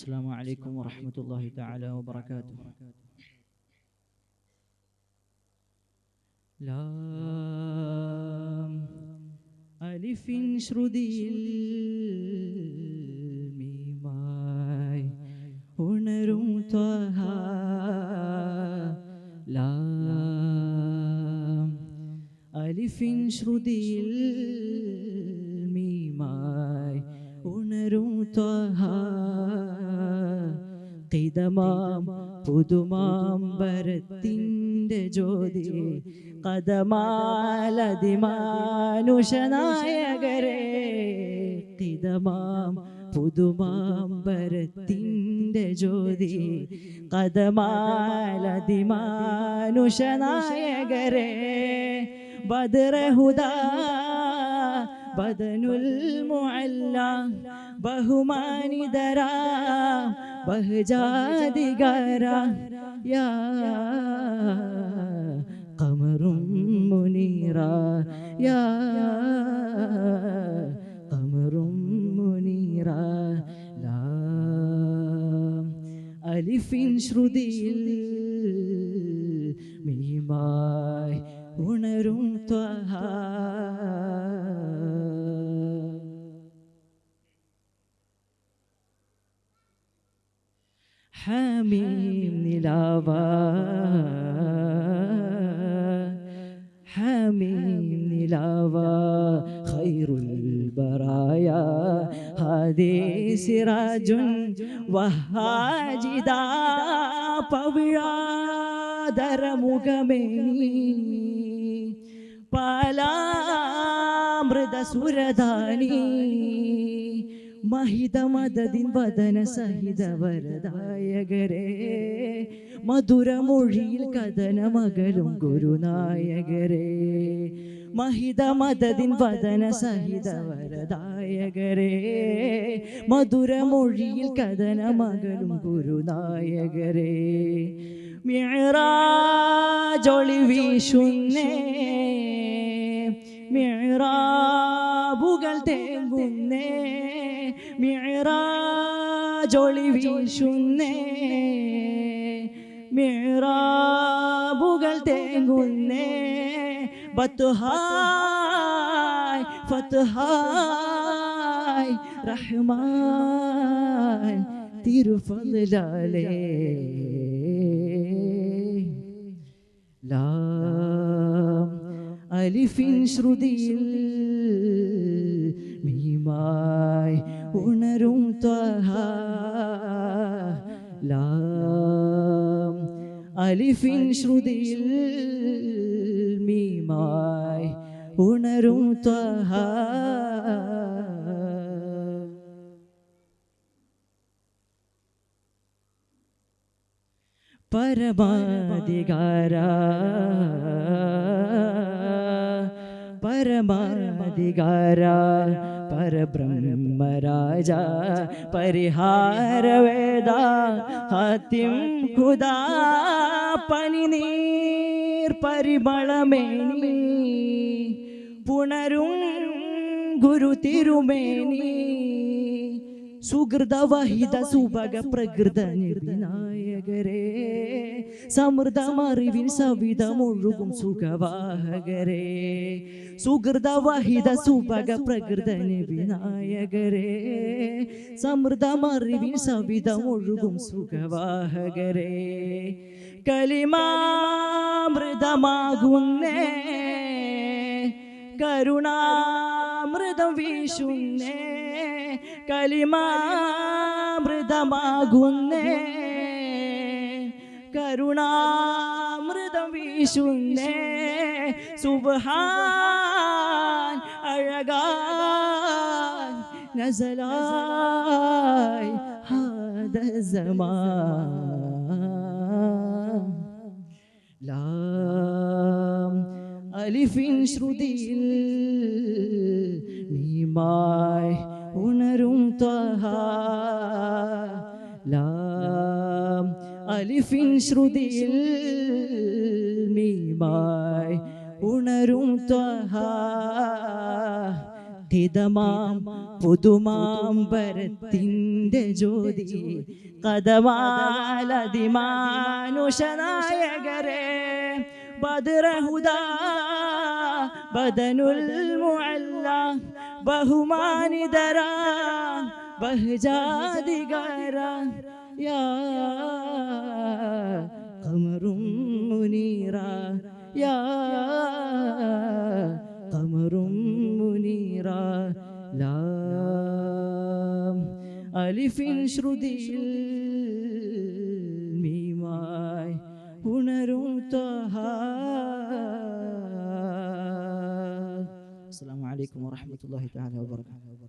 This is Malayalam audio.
السلام عليكم ورحمة الله تعالى وبركاته. لام ألف ശ്രുതിയിൽ മീമായി ഉണരും ത്വഹ. ലാം അലിഫിൻ ശ്രുതിയിൽ മീമായി ഉണരും ത്വഹ. ഖിദമാം പുതുമാമ്പരത്തിൻ്റെ ജ്യോതി കദമാലതിമാനുഷനായകരെ. ഖിദമാം പുതുമാമ്പരത്തിൻ്റെ ജ്യോതി കദമാലതിമാനുഷനായകരെ. ബദ്രഹുദാ ബദനുൽ മുഅല്ല ബഹുമാനിതരാ ബഹജാദിഗര. യാ ഖമറും മുനീറ യാ ഖമറും മുനീറ. ലാം അലിഫിൻ ശ്രുതിയിൽ മീമായി ഉണരും ത്വഹ. حميم نلاوة حميم نلاوة خير البرايا هذه سراج وهاجدا പവിഴാദര മുഖമേനി പാലാമൃത സുരധാനി മഹിതമദദിൻ വദന സഹിത വരദായകരെ. മധുരമൊഴിയിൽ കഥന മകളും ഗുരുനായകരെ. മഹിതമദദിൻ വദന സഹിത വരദായകരെ. മധുരമൊഴിയിൽ കഥന മകളും ഗുരുനായകരെ. മിഅ്റാജൊളി വീശുന്നേ മിഅ്റാബുകൾ തേങ്ങുന്നേ. മിഅ്റാജൊളി വീശുന്നേ മിഅ്റാബുകൾ തേങ്ങുന്നേ. ബത്ഹായ് ഫത്ഹായ് റഹ്മാൻ തിരുഫളാലേ. ലാം അലിഫിൻ ശ്രുതിയിൽ മീമായി ഉണരും ത്വഹ. ലാം അലിഫിൻ ശ്രുതിയിൽ മീമായി ഉണരും ത്വഹ. പരമാധികാര പരമാധികാര പരബ്രഹ്മരാജ പരിഹാരവേദ ഹത്തിം ഖുദാ പനിനീർ പരിമളമേനി പുണരും ഗുരു തിരുമേനി. സുഹൃതവഹിത സുഭഗ പ്രകൃത നിർവിനായകരെ. സമൃദ്ധമറിവിൻ സവിധമൊഴുകും സുഖവാഹകരെ. സുഹൃതവഹിത സുഭഗ പ്രകൃത നിർവിനായകരെ. സമൃദ്ധമറിവിൻ സവിധമൊഴുകും സുഖവാഹകരെ. കലിമാമൃതമാകുന്നേ കരുണാമൃതം വീശുന്നേ. കലിമാമൃതമാകുന്നേ കരുണാമൃതം വീശുന്നേ. സുബ്ഹാൻ അഴകാൻ നസലായ് ഹാദ സമാൻ. ലാം അലിഫിൻ ശ്രുതിയിൽ മീമായി ഉണരും ത്വഹ. ലാം അലിഫിൻ ശ്രുതിയിൽ മീമായി ഉണരും ത്വഹ. ഹിതമാം പുതുമാമ്പരത്തിൻ്റെ ജ്യോതി കഥമാലതിമാനുഷനായകരെ ബദ്രഹുദാ ബദനുൽ മുഅല്ല ബഹുമാനിതര ബഹജാദിഗര യാ ഖമറും മുനീറ യാ ഖമറും മുനീറ ലാം അലിഫിൻ ശ്രുതിയിൽ മീമായി ഉണരും ത്വഹ. അസ്സലാമു അലൈക്കും വറഹ്മത്തുള്ളാഹി തആല വബറകാതുഹു.